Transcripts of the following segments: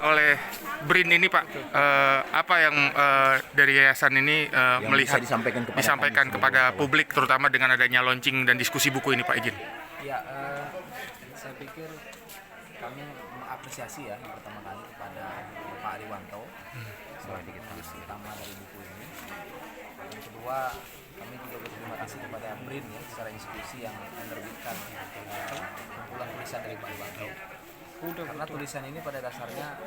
oleh BRIN ini Pak, apa yang dari yayasan ini yang melihat bisa disampaikan kepada publik, terutama dengan adanya launching dan diskusi buku ini Pak Izin? Ya, saya pikir kami mengapresiasi ya yang pertama kali kepada Pak Ariwanto sebagai penulis utama dari buku ini. Yang kedua, kami juga berterima kasih kepada BRIN ya secara institusi yang menerbitkan kumpulan tulisan dari Pak Ariwanto. Karena tulisan ini pada dasarnya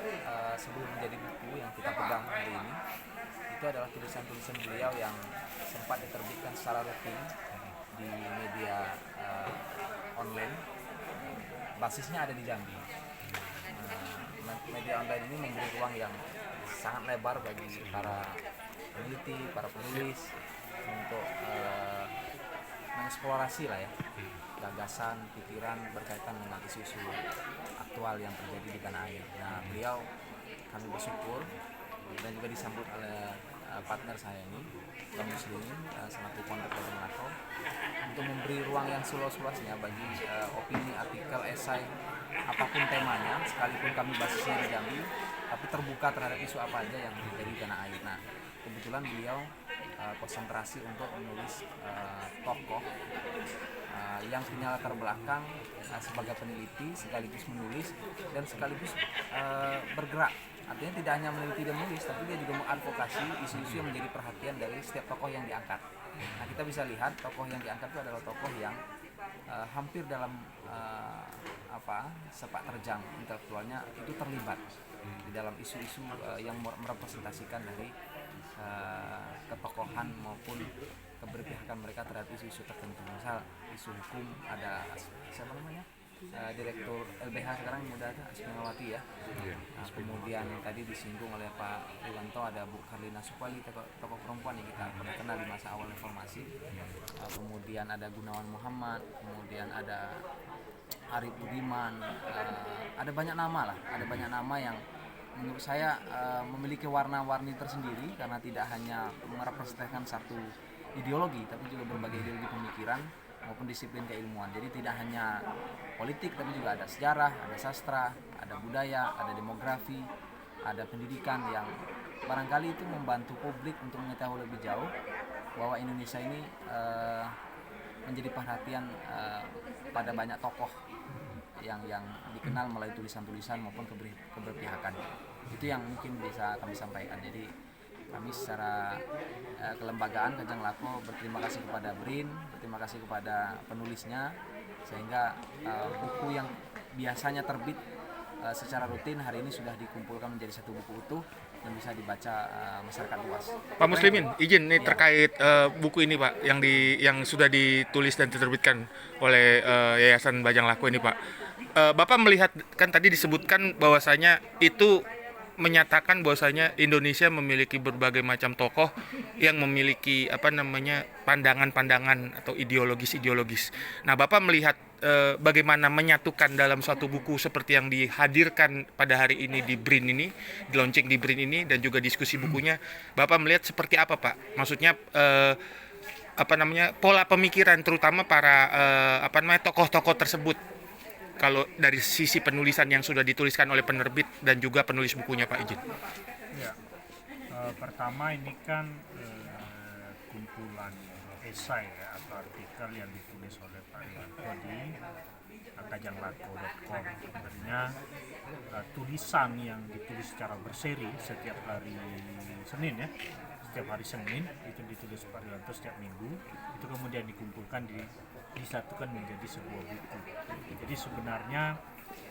sebelum menjadi buku yang kita pegang hari ini, itu adalah tulisan-tulisan beliau yang sempat diterbitkan secara rutin di media online. Basisnya ada di Jambi. Media online ini memberi ruang yang sangat lebar bagi para peneliti, para penulis untuk mengeksplorasi lah ya gagasan, pikiran berkaitan dengan isu-isu aktual yang terjadi di tanah air. Nah, beliau kami bersyukur dan juga disambut oleh partner saya ini, Bang Muslimin, selaku pondok Bajang Lako, untuk memberi ruang yang seluas-luasnya bagi opini, artikel, esai, apapun temanya, sekalipun kami basisnya di Jambi, tapi terbuka terhadap isu apa aja yang terjadi di tanah air. Nah, kebetulan beliau konsentrasi untuk menulis tokoh yang punya latar belakang sebagai peneliti, sekaligus menulis dan sekaligus bergerak. Artinya tidak hanya meneliti dan menulis, tapi dia juga mengadvokasi isu-isu yang menjadi perhatian dari setiap tokoh yang diangkat. Nah, kita bisa lihat tokoh yang diangkat itu adalah tokoh yang hampir dalam sepak terjang intelektualnya itu terlibat di dalam isu-isu yang merepresentasikan dari ketokohan maupun keberpihakan mereka terhadap isu-isu tertentu. Misal isu hukum, ada siapa namanya, Direktur LBH sekarang udah ada Asmawati ya. Nah, kemudian yang tadi disinggung oleh Pak Riwanto ada Bu Karlina Supali, tokoh perempuan yang kita pernah kenal di masa awal reformasi. Kemudian ada Gunawan Muhammad, kemudian ada Arif Budiman, ada banyak nama lah, ada banyak nama yang menurut saya memiliki warna-warni tersendiri karena tidak hanya merepresentasikan satu ideologi, tapi juga berbagai ideologi pemikiran maupun disiplin keilmuan. Jadi tidak hanya politik, tapi juga ada sejarah, ada sastra, ada budaya, ada demografi, ada pendidikan yang barangkali itu membantu publik untuk mengetahui lebih jauh bahwa Indonesia ini menjadi perhatian pada banyak tokoh yang dikenal melalui tulisan-tulisan maupun keberpihakan. Itu yang mungkin bisa kami sampaikan. Jadi kami secara kelembagaan Kajang Lako berterima kasih kepada BRIN, berterima kasih kepada penulisnya, sehingga buku yang biasanya terbit secara rutin hari ini sudah dikumpulkan menjadi satu buku utuh dan bisa dibaca masyarakat luas. Pak Muslimin, izin nih terkait buku ini Pak yang sudah ditulis dan diterbitkan oleh Yayasan Bajang Lako ini Pak. Bapak melihat kan tadi disebutkan bahwasanya itu menyatakan bahwasanya Indonesia memiliki berbagai macam tokoh yang memiliki pandangan-pandangan atau ideologis. Nah, Bapak melihat bagaimana menyatukan dalam suatu buku seperti yang dihadirkan pada hari ini di BRIN ini, di launching di BRIN ini dan juga diskusi bukunya. Bapak melihat seperti apa, Pak? Maksudnya pola pemikiran terutama para tokoh-tokoh tersebut. Kalau dari sisi penulisan yang sudah dituliskan oleh penerbit dan juga penulis bukunya Pak Izin. Ya, pertama ini kan kumpulan esai ya, atau artikel yang ditulis oleh Pak Riwanto di kajanglako.com. Sebenarnya tulisan yang ditulis secara berseri setiap hari Senin ya, setiap hari Senin itu ditulis Pak Riwanto setiap minggu, itu kemudian dikumpulkan disatukan menjadi sebuah buku. Jadi sebenarnya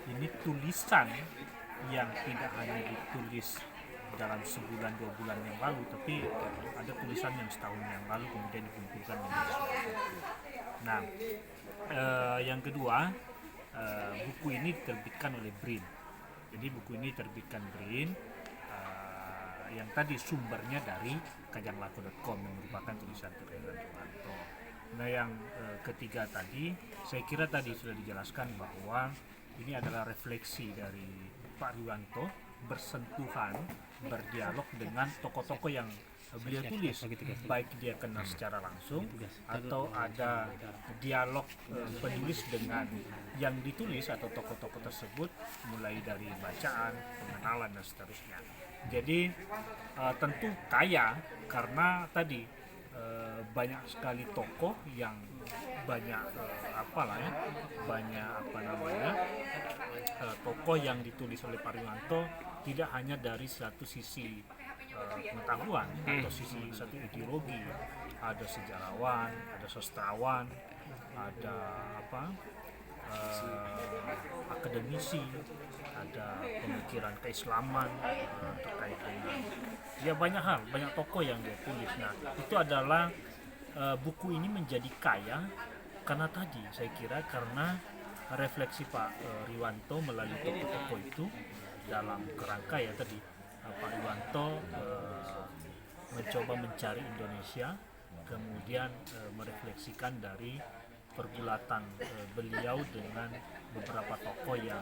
ini tulisan yang tidak hanya ditulis dalam sebulan 2 bulan yang lalu, tapi ada tulisan yang setahun yang lalu kemudian dikumpulkan menjadi sebuah buku. Nah, yang kedua, buku ini diterbitkan oleh BRIN. Jadi buku ini diterbitkan BRIN yang tadi sumbernya dari kajanglako.com yang merupakan tulisan Riwanto. Nah, yang ketiga tadi, saya kira tadi sudah dijelaskan bahwa ini adalah refleksi dari Pak Riwanto bersentuhan, berdialog dengan tokoh-tokoh yang beliau tulis, baik dia kenal secara langsung atau ada dialog penulis dengan yang ditulis atau tokoh-tokoh tersebut, mulai dari bacaan, pengenalan dan seterusnya. Jadi tentu kaya karena tadi banyak sekali tokoh yang banyak tokoh yang ditulis oleh Pak Riwanto tidak hanya dari satu sisi pengetahuan atau satu ideologi, ada sejarawan, ada sastrawan, ada akademisi, ada pemikiran keislaman terkait dengan banyak hal, banyak tokoh yang dia tulis. Nah, itu adalah buku ini menjadi kaya karena tadi saya kira karena refleksi Pak Riwanto melalui tokoh-tokoh itu dalam kerangka tadi Pak Riwanto mencoba mencari Indonesia, kemudian merefleksikan dari pergulatan beliau dengan beberapa tokoh yang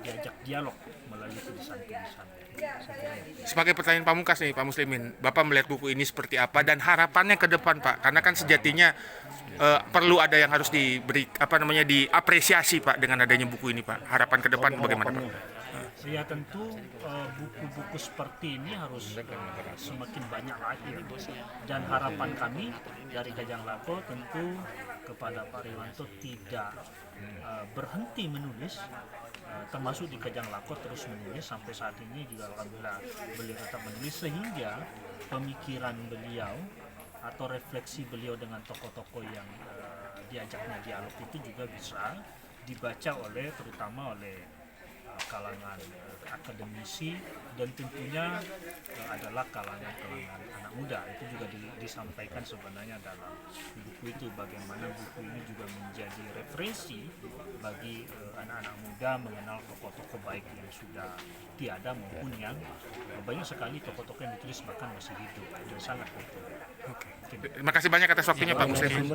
diajak dialog melalui tulisan-tulisan. Sebagai pertanyaan pamungkas nih Pak Muslimin, Bapak melihat buku ini seperti apa dan harapannya ke depan Pak? Karena kan sejatinya perlu ada yang harus diberi diapresiasi Pak dengan adanya buku ini Pak. Harapan ke depan bagaimana Pak? Ya tentu buku-buku seperti ini harus semakin banyak lagi, dan harapan kami dari Kajang Lako tentu kepada Pak Riwanto tidak berhenti menulis, termasuk di Kajang Lako terus menulis sampai saat ini juga alhamdulillah beliau tetap menulis, sehingga pemikiran beliau atau refleksi beliau dengan tokoh-tokoh yang diajaknya dialog itu juga bisa dibaca terutama oleh kalangan akademisi, dan tentunya adalah kalangan anak muda. Itu juga disampaikan sebenarnya dalam buku itu, bagaimana buku ini juga menjadi referensi bagi anak-anak muda mengenal tokoh-tokoh baik yang sudah tiada maupun yang banyak sekali tokoh-tokoh yang ditulis bahkan masih hidup dan sangat penting. Terima kasih banyak atas waktunya Pak Muslimin.